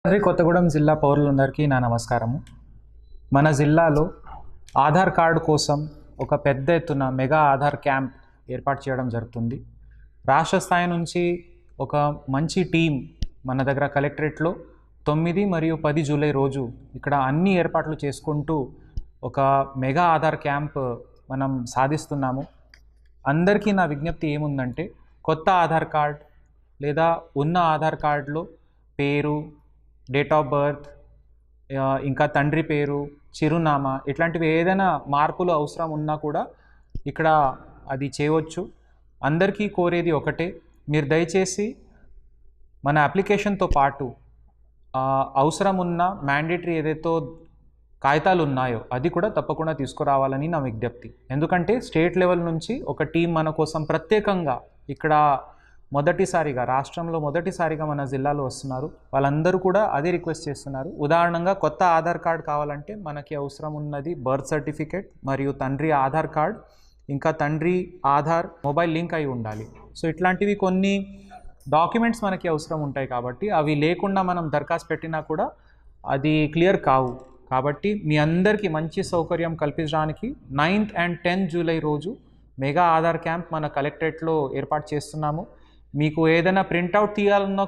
కొత్తగూడెం జిల్లా పౌరులందరికీ నా నమస్కారము. మన జిల్లాలో ఆధార్ కార్డు కోసం ఒక పెద్ద ఎత్తున మెగా ఆధార్ క్యాంప్ ఏర్పాటు చేయడం జరుగుతుంది. రాష్ట్ర స్థాయి నుంచి ఒక మంచి టీం మన దగ్గర కలెక్టరేట్లో 9 మరియు 10 జూలై రోజు ఇక్కడ అన్ని ఏర్పాట్లు చేసుకుంటూ ఒక మెగా ఆధార్ క్యాంప్ మనం సాధిస్తున్నాము. అందరికీ నా విజ్ఞప్తి ఏముందంటే, కొత్త ఆధార్ కార్డ్ లేదా ఉన్న ఆధార్ కార్డులో పేరు, డేట్ ఆఫ్ బర్త్, ఇంకా తండ్రి పేరు, చిరునామా ఇట్లాంటివి ఏదైనా మార్పులు అవసరం ఉన్నా కూడా ఇక్కడ అది చేయవచ్చు. అందరికీ కోరేది ఒకటే, మీరు దయచేసి మన అప్లికేషన్తో పాటు అవసరం ఉన్న మ్యాండేటరీ ఏదైతే కాగితాలు ఉన్నాయో అది కూడా తప్పకుండా తీసుకురావాలని నా విజ్ఞప్తి. ఎందుకంటే స్టేట్ లెవెల్ నుంచి ఒక టీం మన కోసం ప్రత్యేకంగా ఇక్కడ మొదటిసారిగా రాష్ట్రంలో మొదటిసారిగా మన జిల్లాలో వస్తున్నారు. వాళ్ళందరూ కూడా అదే రిక్వెస్ట్ చేస్తున్నారు. ఉదాహరణంగా కొత్త ఆధార్ కార్డ్ కావాలంటే మనకి అవసరం ఉన్నది బర్త్ సర్టిఫికేట్ మరియు తండ్రి ఆధార్ కార్డ్, ఇంకా తండ్రి ఆధార్ మొబైల్ లింక్ అయి ఉండాలి. సో ఇట్లాంటివి కొన్ని డాక్యుమెంట్స్ మనకి అవసరం ఉంటాయి కాబట్టి అవి లేకుండా మనం దరఖాస్తు పెట్టినా కూడా అది క్లియర్ కావు. కాబట్టి మీ అందరికీ మంచి సౌకర్యం కల్పించడానికి 9th and 10th జూలై రోజు మెగా ఆధార్ క్యాంప్ మన కలెక్టరేట్లో ఏర్పాటు చేస్తున్నాము. మీకు ఏదైనా ప్రింట్అవుట్ తీయాలన్నా